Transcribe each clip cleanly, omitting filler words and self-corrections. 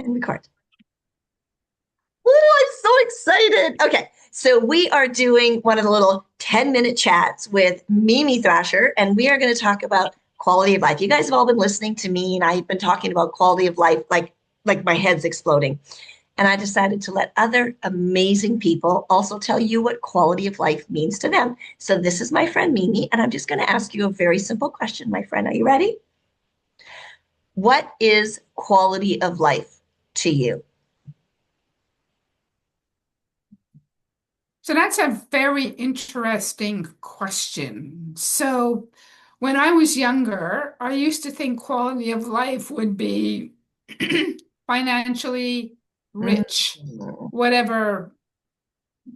And record. Oh, I'm so excited. Okay, so we are doing one of the little 10-minute chats with Mimi Thrasher, and we are going to talk about quality of life. You guys have all been listening to me, and I've been talking about quality of life like my head's exploding. And I decided to let other amazing people also tell you what quality of life means to them. So this is my friend Mimi, and I'm just going to ask you a very simple question, my friend. Are you ready? What is quality of life to you? So that's a very interesting question. So when I was younger, I used to think quality of life would be financially rich, Mm. whatever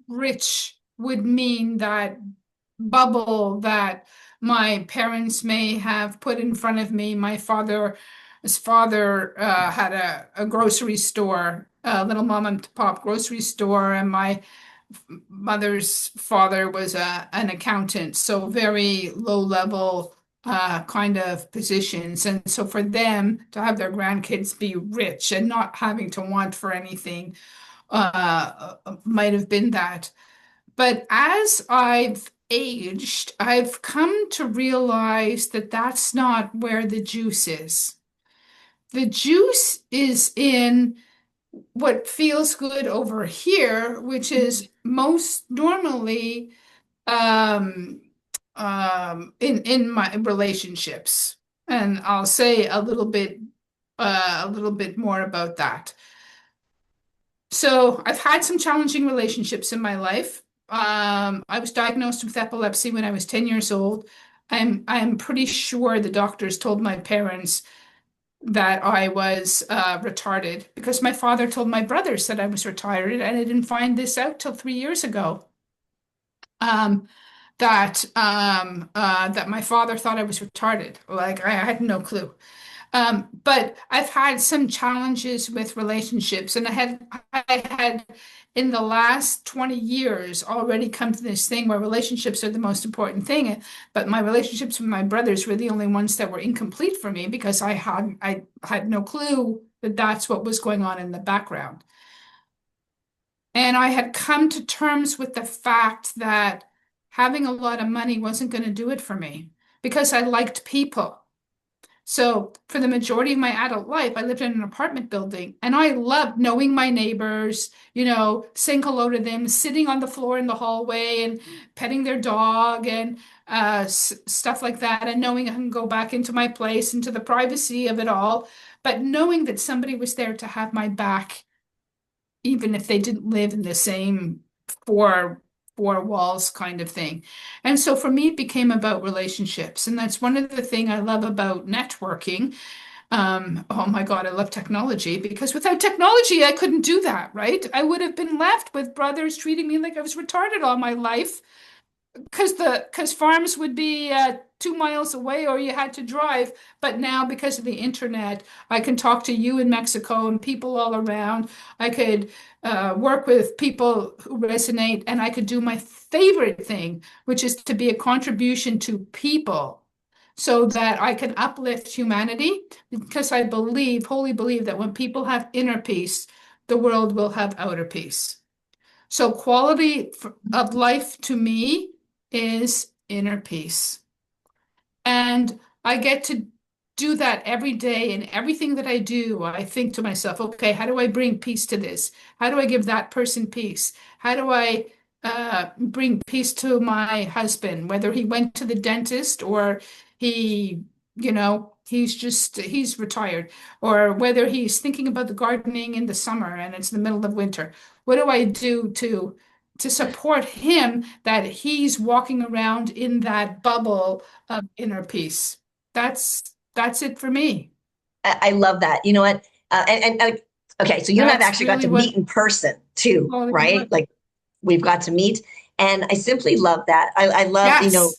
rich would mean, that bubble that my parents may have put in front of me. His father had a grocery store, a little mom and pop grocery store, and my mother's father was an accountant, so very low level kind of positions. And so for them to have their grandkids be rich and not having to want for anything might have been that. But as I've aged, I've come to realize that that's not where the juice is. The juice is in what feels good over here, which is most normally um, in my relationships. And I'll say a little bit more about that. So I've had some challenging relationships in my life. I was diagnosed with epilepsy when I was 10 years old. I'm pretty sure the doctors told my parents that I was retarded because my father told my brothers that I was retarded, and I didn't find this out till 3 years ago. Um, that my father thought I was retarded. Like I had no clue. But I've had some challenges with relationships, and I had in the last 20 years already come to this thing where relationships are the most important thing. But my relationships with my brothers were the only ones that were incomplete for me because I had no clue that that's what was going on in the background. And I had come to terms with the fact that having a lot of money wasn't going to do it for me because I liked people. So for the majority of my adult life, I lived in an apartment building and I loved knowing my neighbors, saying hello to them, sitting on the floor in the hallway and petting their dog and stuff like that, and knowing I can go back into my place, into the privacy of it all, but knowing that somebody was there to have my back, even if they didn't live in the same four four walls kind of thing. And so for me, it became about relationships. And that's one of the things I love about networking. Oh my God, I love technology because without technology, I couldn't do that, right? I would have been left with brothers treating me like I was retarded all my life because farms would be 2 miles away or you had to drive. But now because of the internet, I can talk to you in Mexico and people all around. I could work with people who resonate, and I could do my favorite thing, which is to be a contribution to people so that I can uplift humanity, because I believe, wholly believe, that when people have inner peace, the world will have outer peace. So quality of life to me is inner peace. And I get to do that every day. In everything that I do, I think to myself, okay, how do I bring peace to this? How do I give that person peace? How do I bring peace to my husband, whether he went to the dentist or he, he's retired, or whether he's thinking about the gardening in the summer and it's the middle of winter. What do I do to support him that he's walking around in that bubble of inner peace? That's it for me. I love that. You know what? Okay, so you and I've That's actually got really to what meet in person too, quality of right? life. Like we've got to meet, and I simply love that. I love, Yes.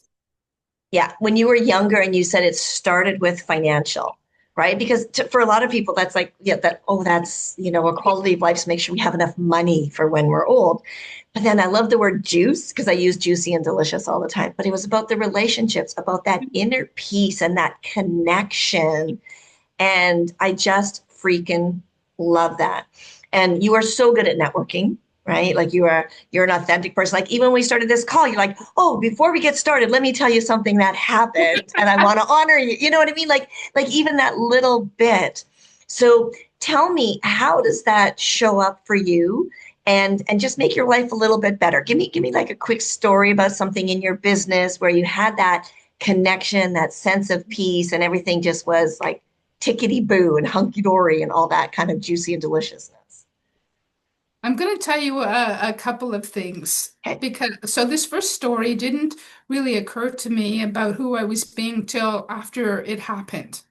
yeah, when you were younger and you said it started with financial, right? Because for a lot of people, that's like, yeah, that's, a quality of life to make sure we have enough money for when we're old. But then I love the word juice because I use juicy and delicious all the time. But it was about the relationships, about that inner peace and that connection. And I just freaking Love that. And you are so good at networking, right? Like you're an authentic person. Like even when we started this call, you're like, oh, before we get started, let me tell you something that happened and I want to honor you. You know what I mean? Like even that little bit. So tell me, how does that show up for you and just make your life a little bit better? Give me like a quick story about something in your business where you had that connection, that sense of peace, and everything just was like tickety boo and hunky dory and all that kind of juicy and deliciousness. I'm going to tell you a couple of things Okay. because so this first story didn't really occur to me about who I was being till after it happened.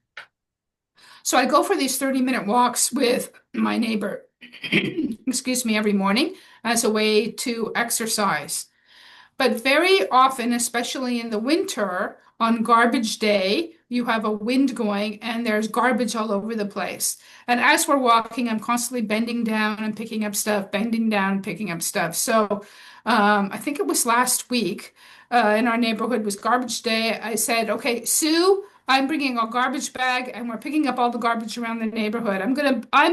So I go for these 30-minute walks with my neighbor, excuse me, every morning as a way to exercise. But very often, especially in the winter, on garbage day, you have a wind going and there's garbage all over the place. And as we're walking, I'm constantly bending down and picking up stuff, bending down and picking up stuff. So I think it was last week in our neighborhood was garbage day. I said, okay, Sue, I'm bringing a garbage bag and we're picking up all the garbage around the neighborhood. I'm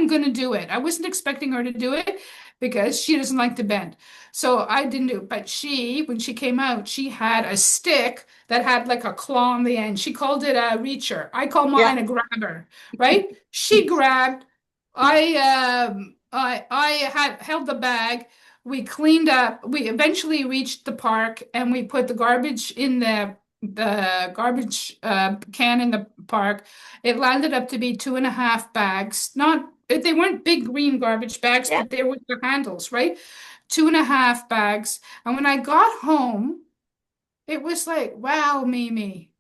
gonna do it. I wasn't expecting her to do it because she doesn't like to bend. So I didn't do it. But she, when she came out, she had a stick that had like a claw on the end. She called it a reacher. I call Yeah. mine a grabber, right? She grabbed. I had held the bag. We cleaned up. We eventually reached the park and we put the garbage in the garbage can in the park. It landed up to be 2.5 bags. Not they weren't big green garbage bags, Yeah. but they were the handles, right? 2.5 bags. And when I got home, it was like, wow, Mimi,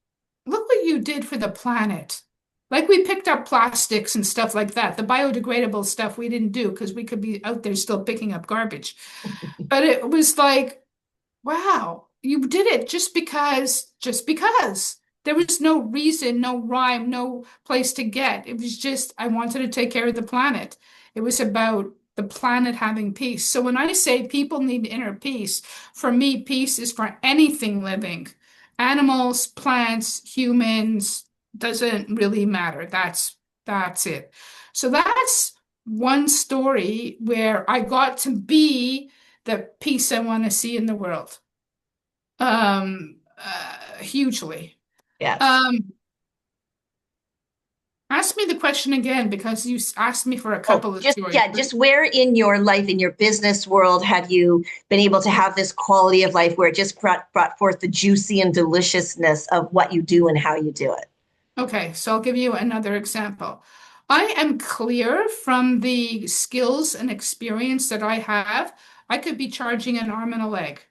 look what you did for the planet. Like we picked up plastics and stuff like that. The biodegradable stuff we didn't do because we could be out there still picking up garbage. But it was like, wow, you did it just because. There was no reason, no rhyme, no place to get. It was just, I wanted to take care of the planet. It was about the planet having peace. So when I say people need inner peace, for me, peace is for anything living. Animals, plants, humans, doesn't really matter. That's it. So that's one story where I got to be the peace I want to see in the world. Hugely. Yes. Um, ask me the question again because you asked me for a Oh, couple of just stories. yeah, just where in your life, in your business world, have you been able to have this quality of life where it just brought forth the juicy and deliciousness of what you do and how you do it? Okay, so I'll give you another example. I am clear from the skills and experience that I have, I could be charging an arm and a leg.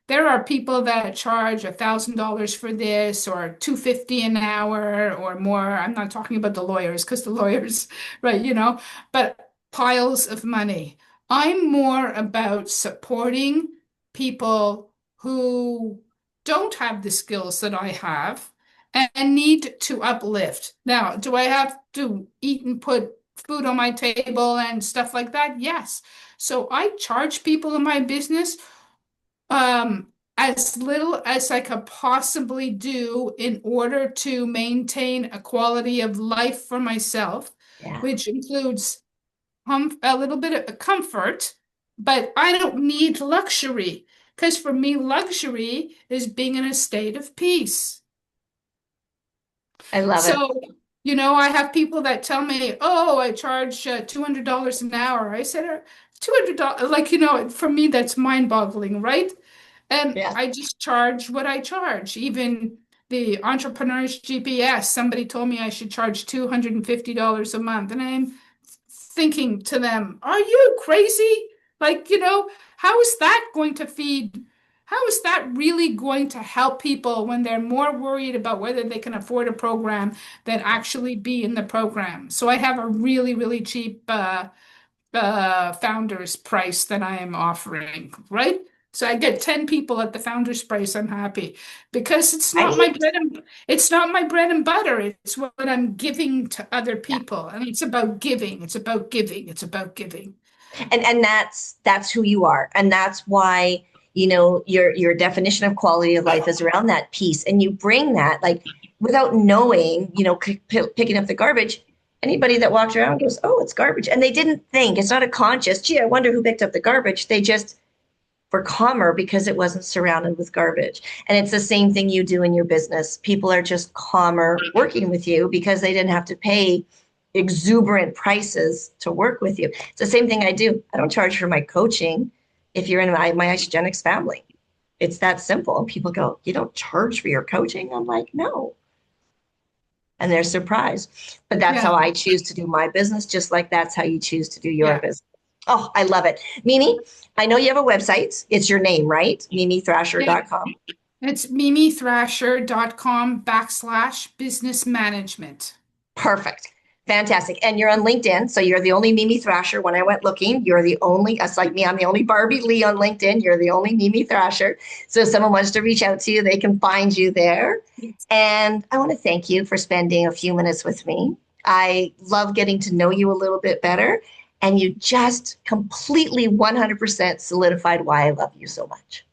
There are people that charge $1,000 for this or 250 an hour or more. I'm not talking about the lawyers because the lawyers, right, but piles of money. I'm more about supporting people who don't have the skills that I have and need to uplift. Now, do I have to eat and put food on my table and stuff like that? Yes. So I charge people in my business as little as I could possibly do in order to maintain a quality of life for myself, Yeah, which includes a little bit of comfort, but I don't need luxury because for me, luxury is being in a state of peace. I love it. So, I have people that tell me, "Oh, I charge $200 an hour." I said, $200, like, for me, that's mind-boggling, right? And Yeah, I just charge what I charge. Even the entrepreneur's GPS, somebody told me I should charge $250 a month. And I'm thinking to them, are you crazy? Like, how is that going to feed? How is that really going to help people when they're more worried about whether they can afford a program than actually be in the program? So I have a really, really cheap founder's price that I am offering, right? So I get 10 people at the founder's price. I'm happy because right. it's not my bread and butter. It's what I'm giving to other Yeah. people. And it's about giving. It's about giving. It's about giving. And that's who you are, and that's why your definition of quality of life is around that peace, and you bring that like without knowing, picking up the garbage. Anybody that walked around goes, oh, it's garbage. And they didn't think, it's not a conscious, gee, I wonder who picked up the garbage. They just were calmer because it wasn't surrounded with garbage. And it's the same thing you do in your business. People are just calmer working with you because they didn't have to pay exuberant prices to work with you. It's the same thing I do. I don't charge for my coaching if you're in my Isogenics family. It's that simple. People go, you don't charge for your coaching? I'm like, no. And they're surprised. But that's how Yeah, I choose to do my business, just like that's how you choose to do your yeah. business. Oh, I love it. Mimi, I know you have a website. It's your name, right? Yeah. MimiThrasher.com. It's mimithrasher.com/business management. Perfect. Fantastic. And you're on LinkedIn. So you're the only Mimi Thrasher. When I went looking, you're the only, us like me, I'm the only Barbie Lee on LinkedIn. You're the only Mimi Thrasher. So if someone wants to reach out to you, they can find you there. And I want to thank you for spending a few minutes with me. I love getting to know you a little bit better. And you just completely 100% solidified why I love you so much.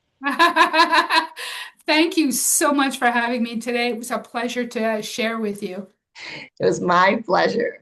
Thank you so much for having me today. It was a pleasure to share with you. It was my pleasure.